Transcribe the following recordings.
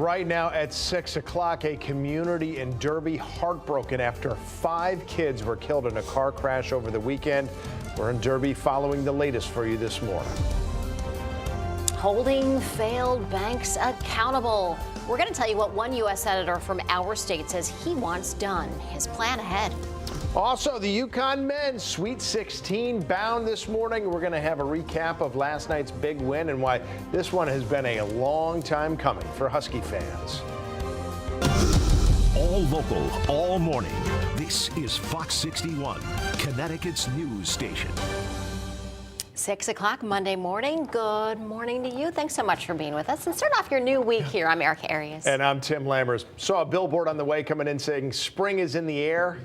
Right now at 6 o'clock, a community in Derby heartbroken after 5 kids were killed in a car crash over the weekend. We're in Derby following the latest for you this morning. Holding failed banks accountable. We're going to tell you what one U.S. senator from our state says he wants done. His plan ahead. Also, the Yukon men's Sweet 16 bound this morning. We're going to have a recap of last night's big win and why this one has been a long time coming for Husky fans. All local, all morning. This is Fox 61, Connecticut's news station. 6 o'clock Monday morning. Good morning to you. Thanks so much for being with us and start off your new week here. I'm Erica Arias. And I'm Tim Lammers. Saw a billboard on the way coming in saying spring is in the air.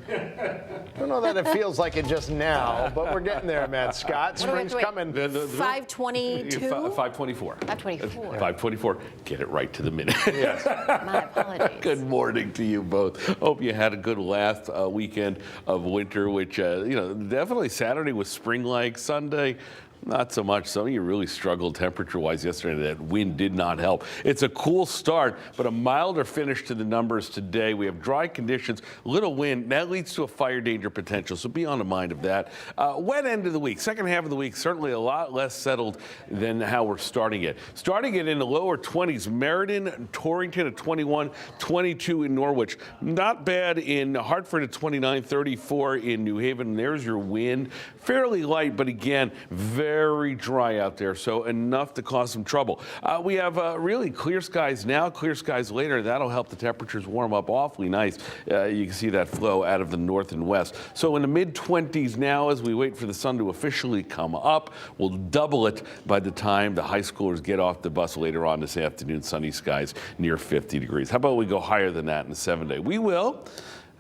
Don't know that it feels like it just now, but we're getting there, Matt Scott. Spring's coming. 522? 524. 524. 524. Get it right to the minute. Yes. My apologies. Good morning to you both. Hope you had a good last weekend of winter, which, definitely Saturday was spring-like. Sunday, not so much. Some of you really struggled temperature-wise yesterday. That wind did not help. It's a cool start, but a milder finish to the numbers today. We have dry conditions, little wind. That leads to a fire danger potential, so be on the mind of that. Wet end of the week. Second half of the week, certainly a lot less settled than how we're starting it. Starting it in the lower 20s. Meriden, Torrington at 21, 22 in Norwich. Not bad in Hartford at 29, 34 in New Haven. There's your wind. Fairly light, but again, very dry out there, so enough to cause some trouble. We have really clear skies now, clear skies later. That'll help the temperatures warm up awfully nice. You can see that flow out of the north and west. So in the mid-20s now as we wait for the sun to officially come up. We'll double it by the time the high schoolers get off the bus later on this afternoon. Sunny skies near 50 degrees. How about we go higher than that in the 7-day? We will.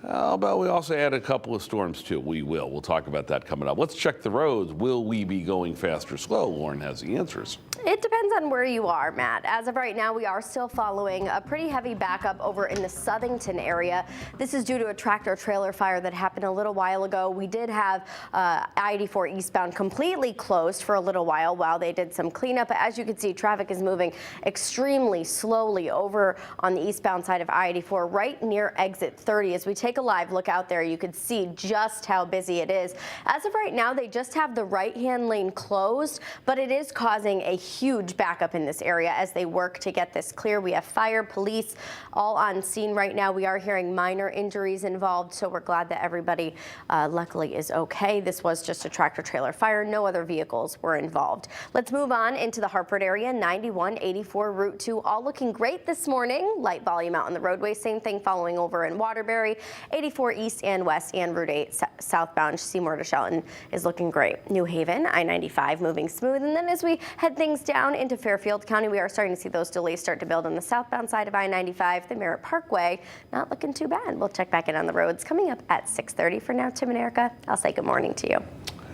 How about we also add a couple of storms, too? We will. We'll talk about that coming up. Let's check the roads. Will we be going fast or slow? Lauren has the answers. It depends on where you are, Matt. As of right now, we are still following a pretty heavy backup over in the Southington area. This is due to a tractor-trailer fire that happened a little while ago. We did have I-84 eastbound completely closed for a little while they did some cleanup. As you can see, traffic is moving extremely slowly over on the eastbound side of I-84 right near exit 30. As we take a live look out there, you could see just how busy it is. As of right now, they just have the right-hand lane closed, but it is causing a huge backup in this area as they work to get this clear. We have fire, police, all on scene right now. We are hearing minor injuries involved, so we're glad that everybody luckily is okay. This was just a tractor-trailer fire. No other vehicles were involved. Let's move on into the Hartford area. 91, 84, Route 2, all looking great this morning. Light volume out on the roadway. Same thing following over in Waterbury. 84 east and west and Route 8 southbound Seymour to Shelton is looking great. New Haven, I-95 moving smooth. And then as we head things down into Fairfield County, we are starting to see those delays start to build on the southbound side of I-95. The Merritt Parkway, not looking too bad. We'll check back in on the roads coming up at 6:30. For now, Tim and Erica, I'll say good morning to you.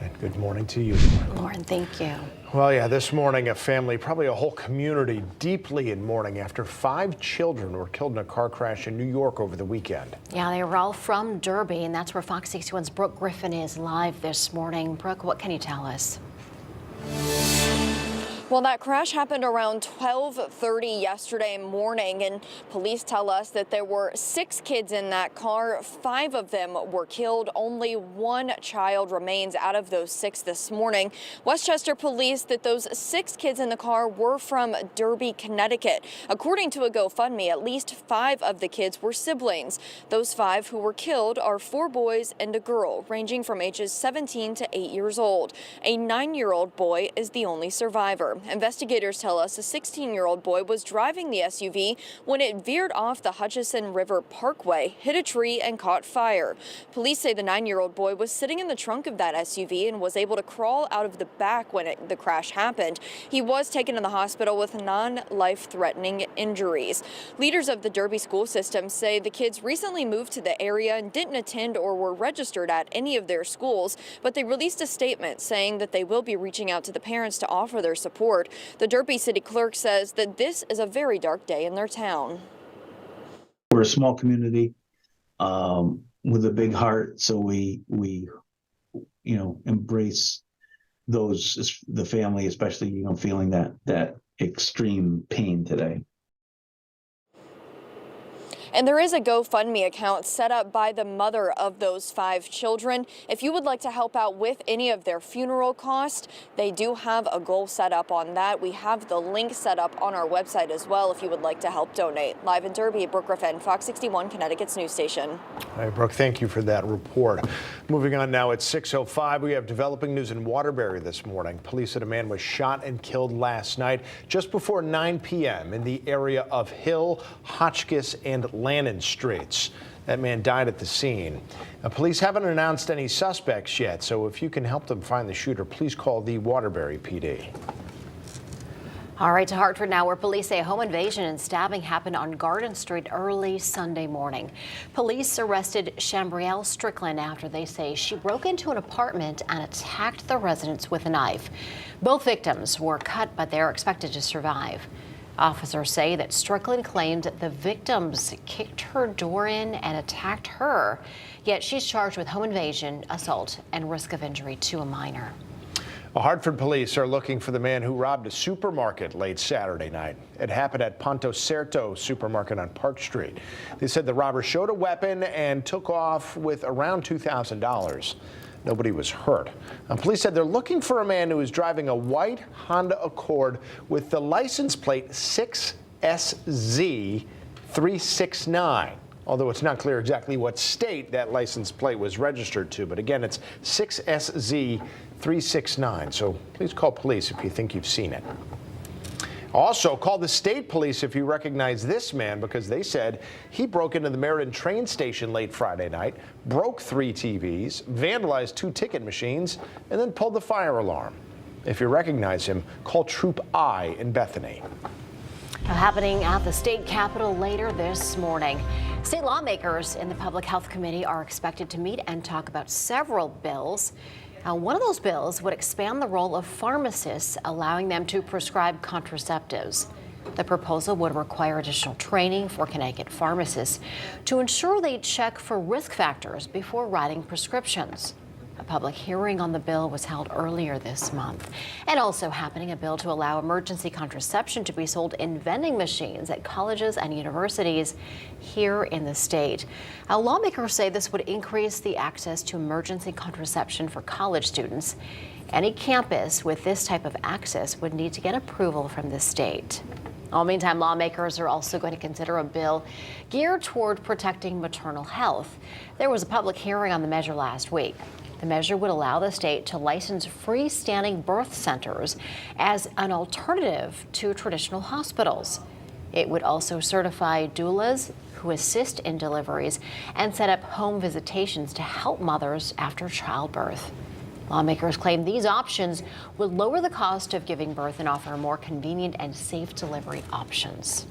And good morning to you, Lauren, thank you. Well, yeah, this morning a family, probably a whole community, deeply in mourning after 5 children were killed in a car crash in New York over the weekend. Yeah, they were all from Derby, and that's where Fox 61's Brooke Griffin is live this morning. Brooke, what can you tell us? Well, that crash happened around 12:30 yesterday morning, and police tell us that there were 6 kids in that car. 5 of them were killed. Only 1 child remains out of those 6 this morning. Westchester police that those 6 kids in the car were from Derby, Connecticut. According to a GoFundMe, at least 5 of the kids were siblings. Those 5 who were killed are 4 boys and a girl, ranging from ages 17 to 8 years old. A 9-year-old boy is the only survivor. Investigators tell us a 16-year-old boy was driving the SUV when it veered off the Hutchison River Parkway, hit a tree, and caught fire. Police say the 9-year-old boy was sitting in the trunk of that SUV and was able to crawl out of the back when the crash happened. He was taken to the hospital with non-life-threatening injuries. Leaders of the Derby school system say the kids recently moved to the area and didn't attend or were registered at any of their schools, but they released a statement saying that they will be reaching out to the parents to offer their support. The Derby city clerk says that this is a very dark day in their town. We're a small community with a big heart, so we embrace the family, especially feeling that extreme pain today. And there is a GoFundMe account set up by the mother of those 5 children. If you would like to help out with any of their funeral costs, they do have a goal set up on that. We have the link set up on our website as well if you would like to help donate. Live in Derby, Brooke Griffin, Fox 61, Connecticut's news station. All right, Brooke, thank you for that report. Moving on now at 6:05, we have developing news in Waterbury this morning. Police said a man was shot and killed last night just before 9 p.m. in the area of Hill, Hotchkiss, and Lannon Streets. That man died at the scene. Now, police haven't announced any suspects yet, so if you can help them find the shooter, please call the Waterbury PD. All right, to Hartford now, where police say a home invasion and stabbing happened on Garden Street early Sunday morning. Police arrested Shambrielle Strickland after they say she broke into an apartment and attacked the residents with a knife. Both victims were cut, but they are expected to survive. Officers say that Strickland claimed the victims kicked her door in and attacked her, yet she's charged with home invasion, assault, and risk of injury to a minor. Hartford police are looking for the man who robbed a supermarket late Saturday night. It happened at Ponto Certo supermarket on Park Street. They said the robber showed a weapon and took off with around $2,000. Nobody was hurt. Police said they're looking for a man who is driving a white Honda Accord with the license plate 6SZ369. Although it's not clear exactly what state that license plate was registered to. But again, it's 6SZ369. So please call police if you think you've seen it. Also, call the state police if you recognize this man, because they said he broke into the Meriden train station late Friday night, broke 3 TVs, vandalized 2 ticket machines, and then pulled the fire alarm. If you recognize him, call Troop I in Bethany. Happening at the state capitol later this morning. State lawmakers in the Public Health Committee are expected to meet and talk about several bills. One of those bills would expand the role of pharmacists, allowing them to prescribe contraceptives. The proposal would require additional training for Connecticut pharmacists to ensure they check for risk factors before writing prescriptions. A public hearing on the bill was held earlier this month. And also happening, a bill to allow emergency contraception to be sold in vending machines at colleges and universities here in the state. Lawmakers say this would increase the access to emergency contraception for college students. Any campus with this type of access would need to get approval from the state. Meantime, lawmakers are also going to consider a bill geared toward protecting maternal health. There was a public hearing on the measure last week. The measure would allow the state to license freestanding birth centers as an alternative to traditional hospitals. It would also certify doulas who assist in deliveries and set up home visitations to help mothers after childbirth. Lawmakers claim these options would lower the cost of giving birth and offer more convenient and safe delivery options.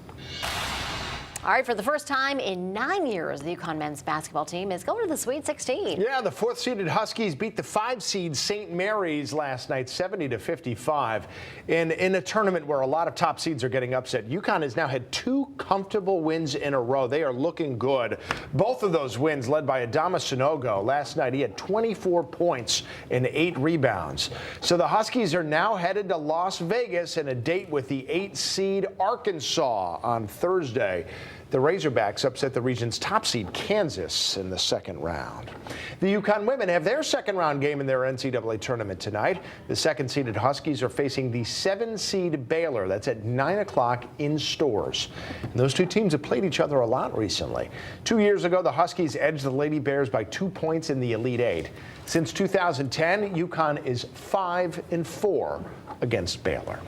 All right, for the first time in 9 years, the UConn men's basketball team is going to the Sweet 16. Yeah, the 4th-seeded Huskies beat the 5-seed St. Mary's last night, 70-55, in a tournament where a lot of top seeds are getting upset. UConn has now had 2 comfortable wins in a row. They are looking good. Both of those wins led by Adama Sanogo. Last night, he had 24 points and 8 rebounds. So the Huskies are now headed to Las Vegas in a date with the 8-seed Arkansas on Thursday. The Razorbacks upset the region's top seed, Kansas, in the second round. The UConn women have their second-round game in their NCAA tournament tonight. The second-seeded Huskies are facing the 7-seed Baylor. That's at 9 o'clock in Stores. And those 2 teams have played each other a lot recently. 2 years ago, the Huskies edged the Lady Bears by 2 points in the Elite Eight. Since 2010, UConn is 5-4 against Baylor.